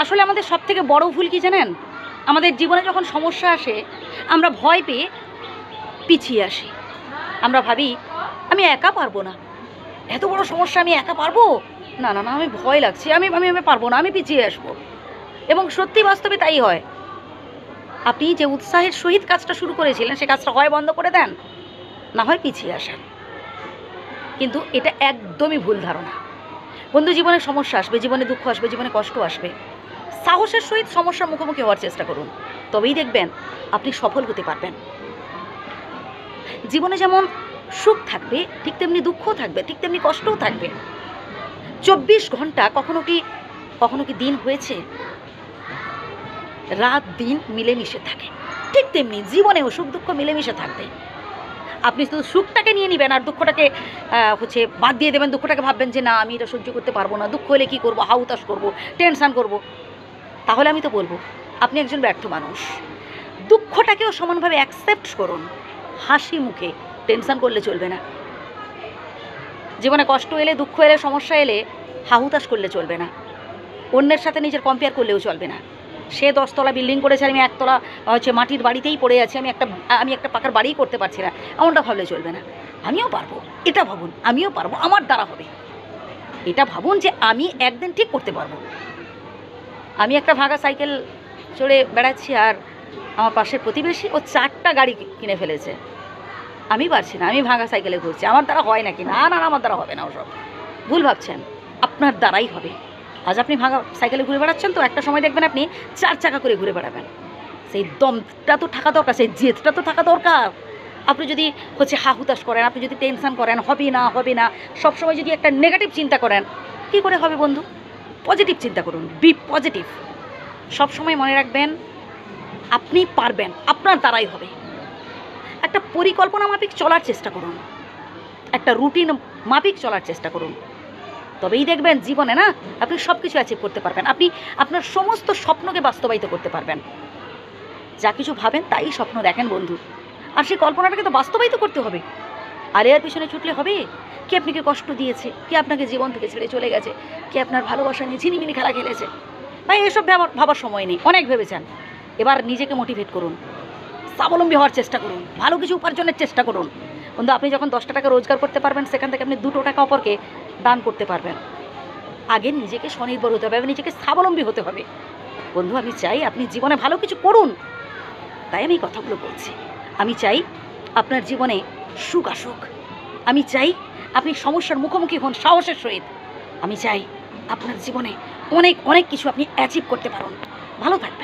আসলে আমাদের সবথেকে বড় ভুল কি জানেন? আমাদের জীবনে যখন সমস্যা আসে আমরা ভয় পেয়ে পিছিয়ে আসি। আমরা ভাবি আমি একা পারবো না, এত বড় সমস্যা আমি একা পারবো না, না, না, আমি ভয় লাগছে, আমি আমি আমি পারবো না, আমি পিছিয়ে আসবো। এবং সত্যি বাস্তবে তাই হয়। আপনি যে উৎসাহের সহিত কাজটা শুরু করেছিলেন সে কাজটা হয় বন্ধ করে দেন, না হয় পিছিয়ে আসেন। কিন্তু এটা একদমই ভুল ধারণা। বন্ধু, জীবনে সমস্যা আসবে, জীবনে দুঃখ আসবে, জীবনে কষ্ট আসবে, সাহসের সহিত সমস্যার মুখোমুখি হওয়ার চেষ্টা করুন। তবেই দেখবেন আপনি সফল হতে পারবেন। জীবনে যেমন সুখ থাকবে ঠিক তেমনি দুঃখও থাকবে, ঠিক তেমনি কষ্টও থাকবে। 24 ঘন্টা কখনো কি দিন হয়েছে? রাত দিন মিলেমিশে থাকে। ঠিক তেমনি জীবনেও সুখ দুঃখ মিলেমিশে থাকবে। আপনি শুধু সুখটাকে নিয়ে নেবেন আর দুঃখটাকে বাদ দিয়ে দেবেন। দুঃখটাকে ভাববেন যে না, আমি এটা সহ্য করতে পারবো না, দুঃখ হলে কী করবো, হাউতাশ করবো, টেনশান করবো। তাহলে আমি তো বলবো আপনি একজন ব্যর্থ মানুষ। দুঃখটাকেও সমানভাবে অ্যাকসেপ্ট করুন, হাসি মুখে। টেনশান করলে চলবে না। জীবনে কষ্ট এলে, দুঃখ এলে, সমস্যা এলে হাহুতাশ করলে চলবে না। অন্যের সাথে নিজের কম্পেয়ার করলেও চলবে না। সে 10তলা বিল্ডিং করেছে, আমি একতলা মাটির বাড়িতেই পড়ে আছি, আমি একটা পাকার বাড়িই করতে পারছি না, এমনটা ভাবলে চলবে না। আমিও পারবো, এটা ভাবুন, আমিও পারবো, আমার দ্বারা হবে। এটা ভাবুন যে আমি একদিন ঠিক করতে পারবো। আমি একটা ভাঙা সাইকেল চড়ে বেড়াচ্ছি আর আমার পাশের প্রতিবেশী ও 4টা গাড়ি কিনে ফেলেছে। আমি পারছি না, আমি ভাঙা সাইকেলে ঘুরছি, আমার দ্বারা হয় নাকি? না, না, আমার দ্বারা হবে না। ওসব ভুল ভাবছেন, আপনার দ্বারাই হবে। আজ আপনি ভাঙা সাইকেলে ঘুরে বেড়াচ্ছেন, তো একটা সময় দেখবেন আপনি 4 চাকা করে ঘুরে বেড়াবেন। সেই দমটা তো থাকা দরকার, সেই জেদটা তো থাকা দরকার। আপনি যদি হাহুতাশ করেন, আপনি যদি টেনশান করেন, হবে না হবে না, সবসময় যদি একটা নেগেটিভ চিন্তা করেন, কী করে হবে বন্ধু? পজিটিভ চিন্তা করুন, বি পজিটিভ। সবসময় মনে রাখবেন আপনি পারবেন, আপনার দ্বারাই হবে। একটা পরিকল্পনা মাফিক চলার চেষ্টা করুন, একটা রুটিন মাফিক চলার চেষ্টা করুন। তবেই দেখবেন জীবনে না আপনি সব কিছু অ্যাচিভ করতে পারবেন। আপনি আপনার সমস্ত স্বপ্নকে বাস্তবায়িত করতে পারবেন। যা কিছু ভাবেন তাই স্বপ্ন দেখেন বন্ধু। আর সেই কল্পনাটাকে তো বাস্তবায়িত করতে হবে। আর এর পিছনে ছুটলে হবে? কে আপনাকে কষ্ট দিয়েছে, কে আপনাকে জীবন থেকে ছেড়ে চলে গেছে, কে আপনার ভালোবাসা নিয়ে ঝিনিমিনি খেলা খেলেছে, ভাই এসব ভাবার সময় নেই। অনেক ভেবেছেন, এবার নিজেকে মোটিভেট করুন, স্বাবলম্বী হওয়ার চেষ্টা করুন, ভালো কিছু উপার্জনের চেষ্টা করুন। বন্ধু, আপনি যখন 10টা টাকা রোজগার করতে পারবেন, সেখান থেকে আপনি 2টো টাকা অপরকে দান করতে পারবেন। আগে নিজেকে স্বনির্ভর হতে হবে, নিজেকে স্বাবলম্বী হতে হবে। বন্ধু, আমি চাই আপনি জীবনে ভালো কিছু করুন, তাই আমি এই কথাগুলো বলছি। আমি চাই আপনার জীবনে সুখ আসুক। আমি চাই আপনি সমস্যার মুখোমুখি হন সাহসের সহিত। আমি চাই আপনার জীবনে অনেক অনেক কিছু আপনি অ্যাচিভ করতে পারুন। ভালো থাকবেন।